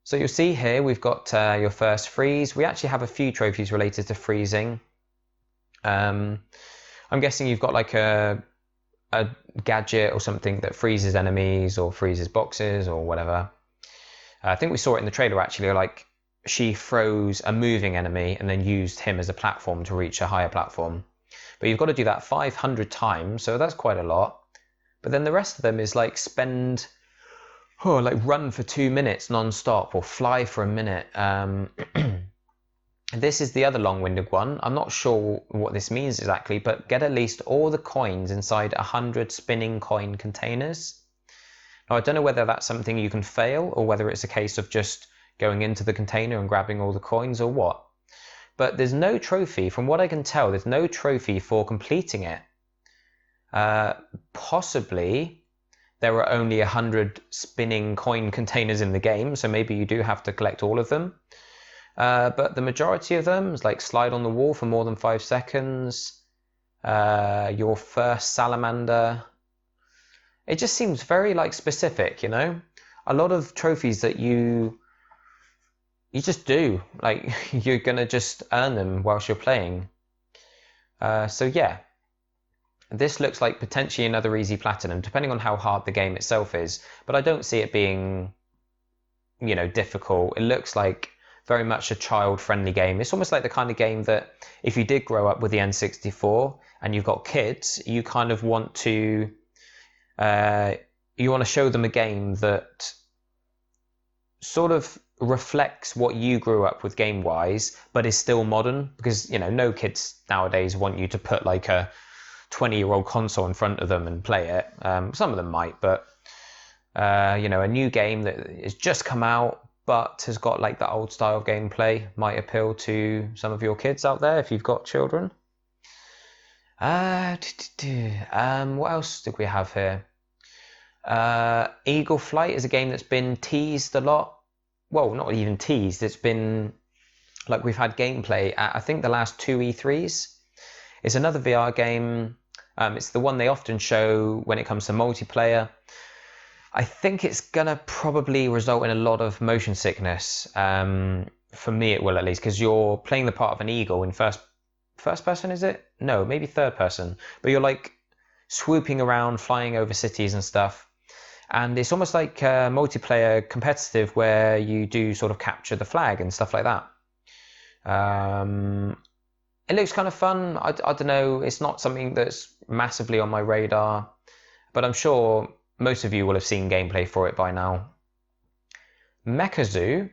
So you'll see here we've got your first freeze. We actually have a few trophies related to freezing. I'm guessing you've got like a gadget or something that freezes enemies or freezes boxes or whatever. I think we saw it in the trailer actually, like she froze a moving enemy and then used him as a platform to reach a higher platform. But you've got to do that 500 times, so that's quite a lot. But then the rest of them is like like run for 2 minutes non-stop or fly for a minute. This is the other long-winded one. I'm not sure what this means exactly, but get at least all the coins inside 100 spinning coin containers. Now, I don't know whether that's something you can fail or whether it's a case of just going into the container and grabbing all the coins or what. But there's no trophy, from what I can tell, there's no trophy for completing it. Possibly there are only 100 spinning coin containers in the game, so maybe you do have to collect all of them. But the majority of them is like slide on the wall for more than 5 seconds, your first salamander. It just seems very like specific, you know? A lot of trophies that you just do, like you're gonna just earn them whilst you're playing. So yeah, this looks like potentially another easy platinum, depending on how hard the game itself is. But I don't see it being, you know, difficult. It looks like very much a child-friendly game. It's almost like the kind of game that if you did grow up with the N64 and you've got kids, you kind of want to show them a game that sort of reflects what you grew up with game-wise, but is still modern, because, you know, no kids nowadays want you to put like a 20-year-old console in front of them and play it. Some of them might, but you know, a new game that has just come out but has got like the old style gameplay might appeal to some of your kids out there if you've got children. What else did we have here? Eagle Flight is a game that's been teased a lot. Well, not even teased, it's been like we've had gameplay at I think the last 2 E3s. It's another VR game. It's the one they often show when it comes to multiplayer. I think it's gonna probably result in a lot of motion sickness. For me it will, at least, because you're playing the part of an eagle in first person, is it? No, maybe third person. But you're like swooping around, flying over cities and stuff. And it's almost like multiplayer competitive where you do sort of capture the flag and stuff like that. It looks kind of fun. I don't know. It's not something that's massively on my radar, but I'm sure most of you will have seen gameplay for it by now. Mechazoo.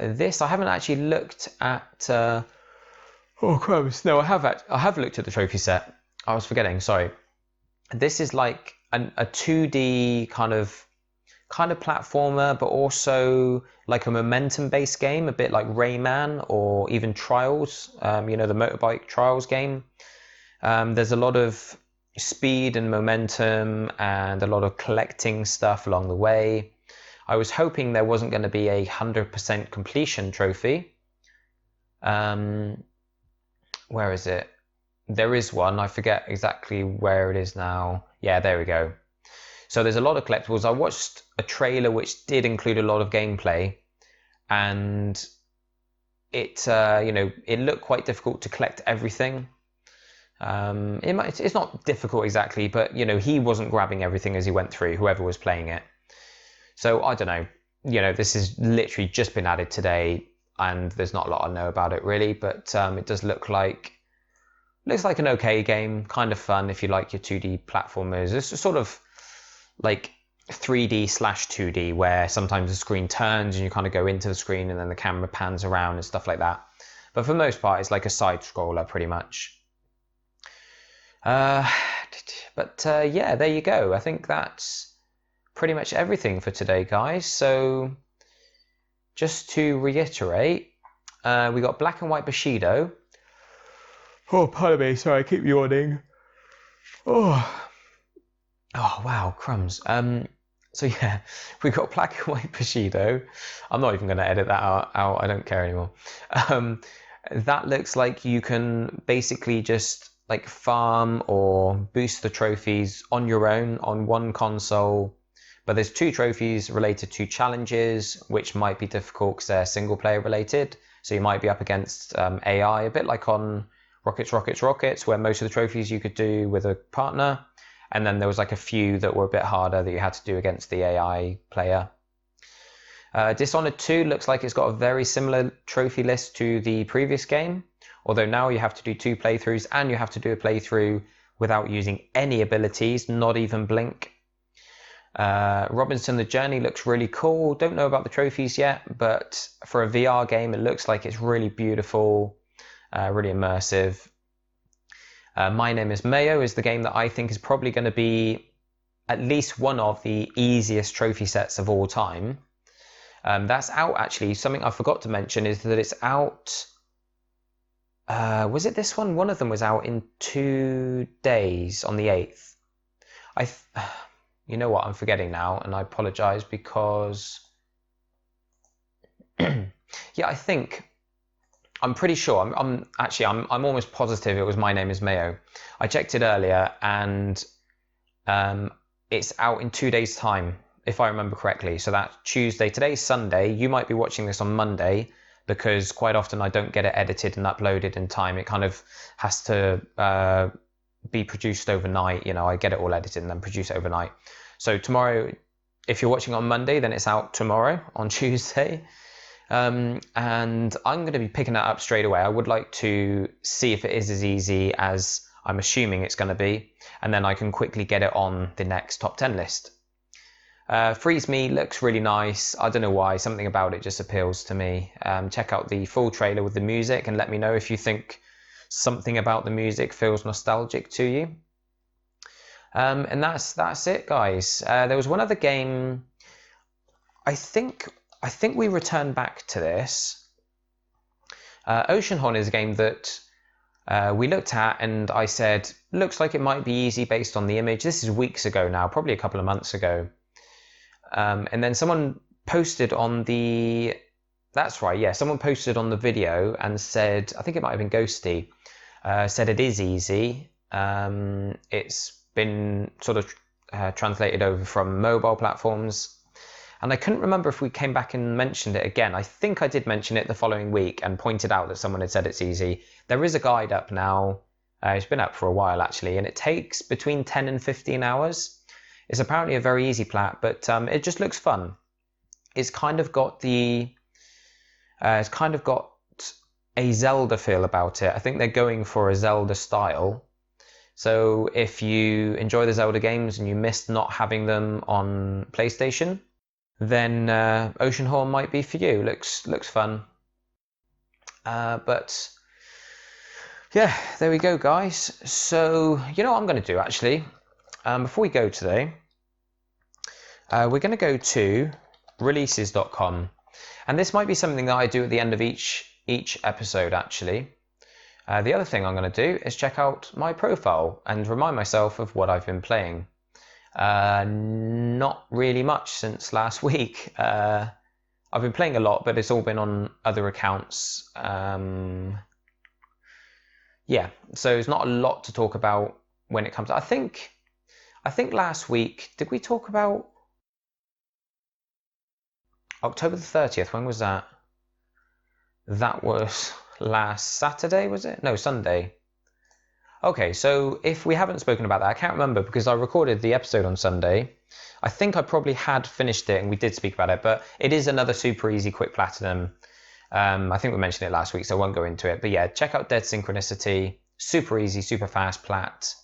This I haven't actually looked at. Oh crumbs! No, I have looked at the trophy set. I was forgetting. Sorry. This is like a 2D kind of platformer, but also like a momentum-based game, a bit like Rayman or even Trials. You know, the motorbike Trials game. There's a lot of speed and momentum and a lot of collecting stuff along the way. I was hoping there wasn't going to be a 100% completion trophy. Where is it? There is one. I forget exactly where it is now. Yeah, there we go. So there's a lot of collectibles. I watched a trailer which did include a lot of gameplay, and it you know, it looked quite difficult to collect everything. It's not difficult exactly, but you know, he wasn't grabbing everything as he went through, whoever was playing it. So I don't know, you know, this has literally just been added today, and there's not a lot I know about it really, but it does looks like an okay game, kind of fun if you like your 2D platformers. It's sort of like 3D slash 2D, where sometimes the screen turns and you kind of go into the screen and then the camera pans around and stuff like that. But for the most part, it's like a side scroller pretty much. Yeah, there you go. I think that's pretty much everything for today, guys. So just to reiterate, we got Black and White Bushido. Oh, pardon me. Sorry, I keep yawning. Oh, wow, crumbs. So yeah, we got Black and White Bushido. I'm not even going to edit that out. I don't care anymore. That looks like you can basically just like farm or boost the trophies on your own on one console. But there's 2 trophies related to challenges, which might be difficult because they're single player related. So you might be up against AI, a bit like on Rockets, where most of the trophies you could do with a partner. And then there was like a few that were a bit harder that you had to do against the AI player. Dishonored 2 looks like it's got a very similar trophy list to the previous game, although now you have to do 2 playthroughs and you have to do a playthrough without using any abilities, not even blink. Robinson the Journey looks really cool. Don't know about the trophies yet, but for a VR game it looks like it's really beautiful, really immersive. My Name Is Mayo is the game that I think is probably going to be at least one of the easiest trophy sets of all time. That's out actually. Something I forgot to mention is that it's out. Was it this one? One of them was out in 2 days on the 8th. You know what? I'm forgetting now, and I apologize because. Yeah, I'm pretty sure. I'm almost positive it was My Name Is Mayo. I checked it earlier, and it's out in 2 days' time, if I remember correctly. So that's Tuesday. Today's Sunday. You might be watching this on Monday, because quite often I don't get it edited and uploaded in time. It kind of has to be produced overnight. You know, I get it all edited and then produce it overnight. So tomorrow, if you're watching on Monday, then it's out tomorrow on Tuesday. And I'm going to be picking that up straight away. I would like to see if it is as easy as I'm assuming it's going to be, and then I can quickly get it on the next top 10 list. Freeze Me looks really nice. I don't know why, something about it just appeals to me. Check out the full trailer with the music and let me know if you think something about the music feels nostalgic to you. And that's it, guys. There was one other game. I think we returned back to this. Oceanhorn is a game that we looked at, and I said, looks like it might be easy based on the image. This is weeks ago now, probably a couple of months ago. And then someone posted on the... That's right, yeah. Someone posted on the video and said, I think it might have been Ghosty, said it is easy. It's been sort of translated over from mobile platforms. And I couldn't remember if we came back and mentioned it again. I think I did mention it the following week and pointed out that someone had said it's easy. There is a guide up now. It's been up for a while, actually, and it takes between 10 and 15 hours. It's apparently a very easy plat, but it just looks fun. It's kind of got a Zelda feel about it. I think they're going for a Zelda style. So if you enjoy the Zelda games and you missed not having them on PlayStation, then Oceanhorn might be for you. Looks fun. But yeah, there we go, guys. So you know what I'm going to do actually. Before we go today, we're going to go to releases.com, and this might be something that I do at the end of each episode actually. The other thing I'm going to do is check out my profile and remind myself of what I've been playing. Not really much since last week. I've been playing a lot, but it's all been on other accounts. Yeah, so there's not a lot to talk about when it comes to... I think last week, did we talk about October the 30th? When was that? That was last Saturday, was it? No, Sunday. Okay, so if we haven't spoken about that, I can't remember because I recorded the episode on Sunday. I think I probably had finished it and we did speak about it, but it is another super easy quick platinum. I think we mentioned it last week, so I won't go into it. But yeah, check out Dead Synchronicity. Super easy, super fast plat.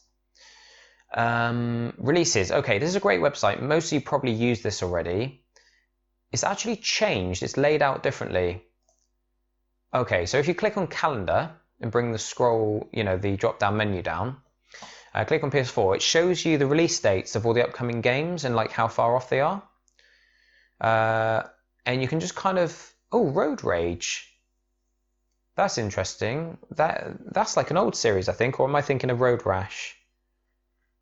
Releases. Okay, this is a great website. Most of you probably use this already. It's actually changed. It's laid out differently. Okay, so if you click on calendar and bring the scroll, the drop-down menu down, click on PS4, it shows you the release dates of all the upcoming games and like how far off they are. And you can just kind of, Road Rage. That's interesting. That's like an old series, I think, or am I thinking of Road Rash?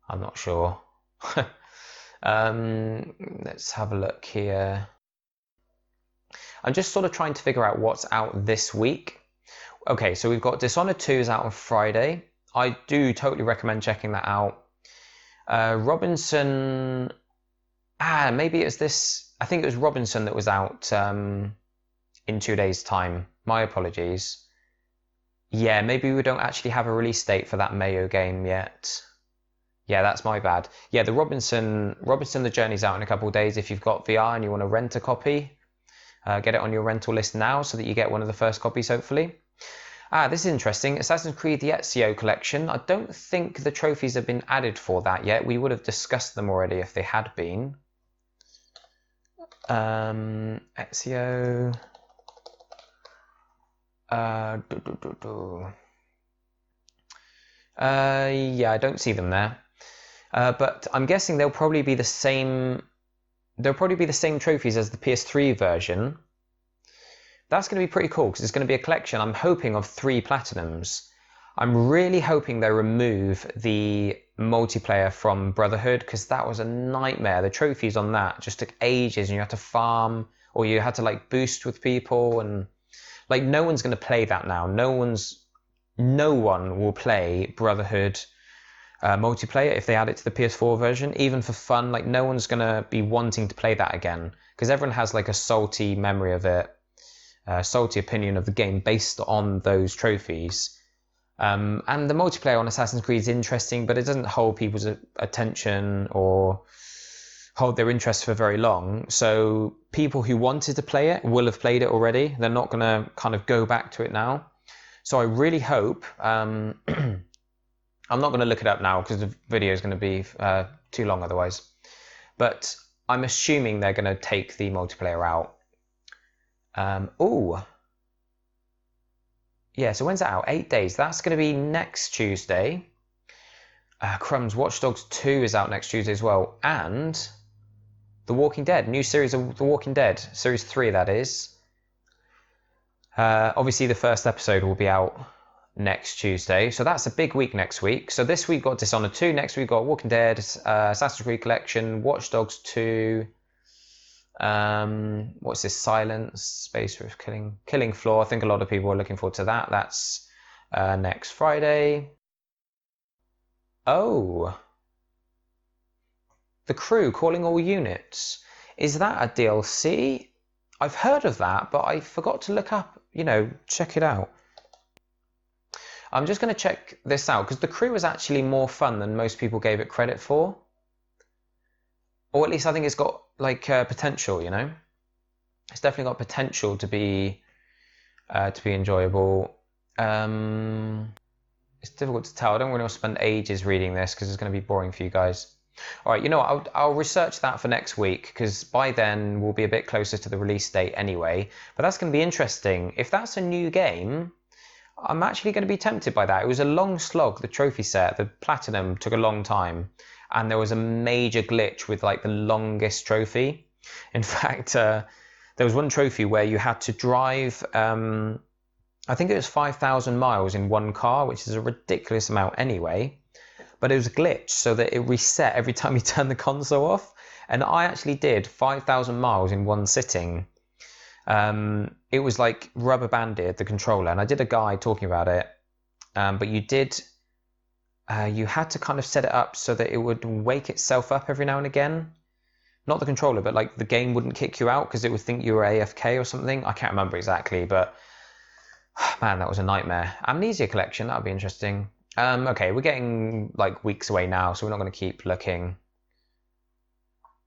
I'm not sure. Let's have a look here. I'm just sort of trying to figure out what's out this week. Okay, so we've got Dishonored 2 is out on Friday. I do totally recommend checking that out. Robinson... maybe it was this... I think it was Robinson that was out in 2 days' time. My apologies. Yeah, maybe we don't actually have a release date for that Mayo game yet. Yeah, that's my bad. Yeah, the Robinson The Journey's out in a couple of days. If you've got VR and you want to rent a copy, get it on your rental list now so that you get one of the first copies, hopefully. This is interesting. Assassin's Creed The Ezio Collection. I don't think the trophies have been added for that yet. We would have discussed them already if they had been. Ezio... yeah, I don't see them there. But I'm guessing they'll probably be the same. They'll probably be the same trophies as the PS3 version. That's going to be pretty cool because it's going to be a collection. I'm hoping of 3 platinums. I'm really hoping they remove the multiplayer from Brotherhood because that was a nightmare. The trophies on that just took ages and you had to farm or you had to like boost with people and like no one's going to play that now. No one will play Brotherhood multiplayer if they add it to the PS4 version, even for fun. Like no one's gonna be wanting to play that again because everyone has like a salty memory of it, salty opinion of the game based on those trophies. And the multiplayer on Assassin's Creed is interesting, but it doesn't hold people's attention or hold their interest for very long. So people who wanted to play it will have played it already. They're not gonna kind of go back to it now. So I really hope. I'm not going to look it up now because the video is going to be too long otherwise. But I'm assuming they're going to take the multiplayer out. Yeah, so when's that out? 8 days. That's going to be next Tuesday. Crumbs, Watch Dogs 2 is out next Tuesday as well. And The Walking Dead, new series of The Walking Dead. Series 3, that is. Obviously, the first episode will be out next Tuesday, so that's a big week next week. So this week got Dishonored 2, next week got Walking Dead, Assassin's Creed Collection, Watch Dogs 2, what's this, Silence, Space Rift, Killing Floor. I think a lot of people are looking forward to that. That's next Friday. Oh, The Crew Calling All Units. Is that a DLC? I've heard of that, but I forgot to look up, check it out. I'm just going to check this out because The Crew is actually more fun than most people gave it credit for. Or at least I think it's got like potential, It's definitely got potential to be enjoyable. It's difficult to tell. I don't really want to spend ages reading this because it's going to be boring for you guys. All right, I'll research that for next week because by then we'll be a bit closer to the release date anyway. But that's going to be interesting. If that's a new game, I'm actually going to be tempted by that. It was a long slog, the trophy set. The platinum took a long time. And there was a major glitch with like the longest trophy. In fact, there was one trophy where you had to drive, I think it was 5,000 miles in one car, which is a ridiculous amount anyway. But it was glitched so that it reset every time you turn the console off. And I actually did 5,000 miles in one sitting. It was like rubber banded, the controller, and I did a guide talking about it. But you had to kind of set it up so that it would wake itself up every now and again. Not the controller, but like the game wouldn't kick you out because it would think you were AFK or something. I can't remember exactly, but man, that was a nightmare. Amnesia Collection, that would be interesting. Okay, we're getting like weeks away now, so we're not going to keep looking.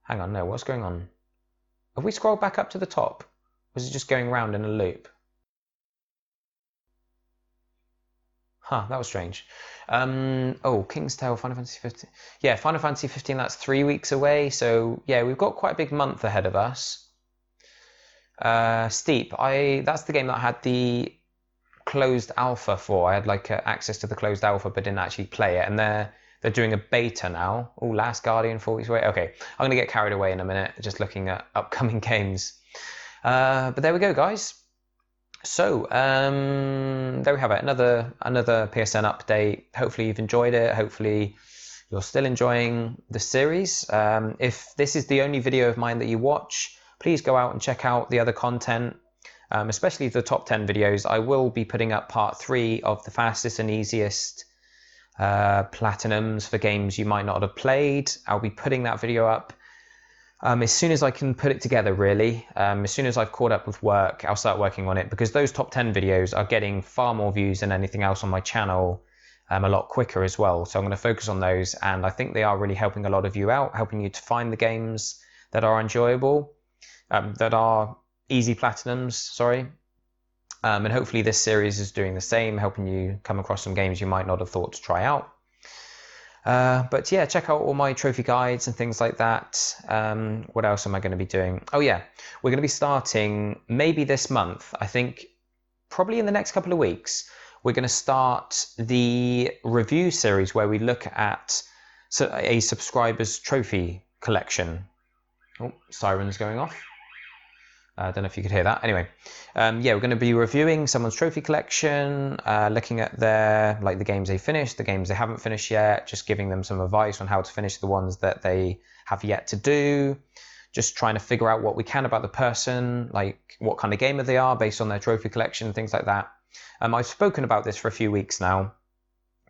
Hang on, no, what's going on? Have we scrolled back up to the top? Or is it just going round in a loop? Huh, that was strange. Oh, King's Tale, Final Fantasy 15. Yeah, Final Fantasy 15, that's 3 weeks away. So yeah, we've got quite a big month ahead of us. Steep, that's the game that I had the closed alpha for. I had like access to the closed alpha, but didn't actually play it. And they're doing a beta now. Oh, Last Guardian, 4 weeks away. Okay, I'm gonna get carried away in a minute, just looking at upcoming games. But there we go, guys. So there we have it. Another PSN update. Hopefully you've enjoyed it. Hopefully you're still enjoying the series. If this is the only video of mine that you watch, please go out and check out the other content, especially the top 10 videos. I will be putting up part 3 of the fastest and easiest platinums for games you might not have played. I'll be putting that video up as soon as I can put it together, really. As soon as I've caught up with work, I'll start working on it, because those top 10 videos are getting far more views than anything else on my channel, a lot quicker as well. So I'm going to focus on those, and I think they are really helping a lot of you out, helping you to find the games that are enjoyable, that are easy platinums, sorry. And hopefully this series is doing the same, helping you come across some games you might not have thought to try out. But yeah, check out all my trophy guides and things like that. What else am I going to be doing? Oh yeah, we're going to be starting maybe this month. I think probably in the next couple of weeks, we're going to start the review series where we look at a subscriber's trophy collection. Oh, sirens going off. I don't know if you could hear that. Anyway, yeah, we're going to be reviewing someone's trophy collection, looking at the games they finished, the games they haven't finished yet, just giving them some advice on how to finish the ones that they have yet to do, just trying to figure out what we can about the person, like what kind of gamer they are based on their trophy collection, things like that. I've spoken about this for a few weeks now,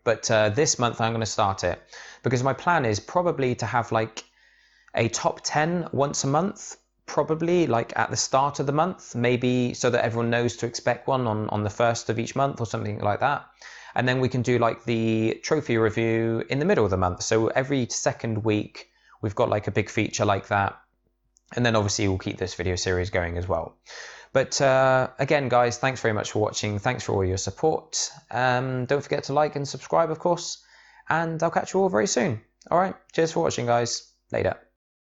but this month I'm going to start it, because my plan is probably to have like a top 10 once a month, probably like at the start of the month, maybe, so that everyone knows to expect one on the first of each month or something like that. And then we can do like the trophy review in the middle of the month. So every second week we've got like a big feature like that. And then obviously we'll keep this video series going as well. But again, guys, thanks very much for watching. Thanks for all your support. Don't forget to like and subscribe, of course. And I'll catch you all very soon. All right, cheers for watching, guys. Later.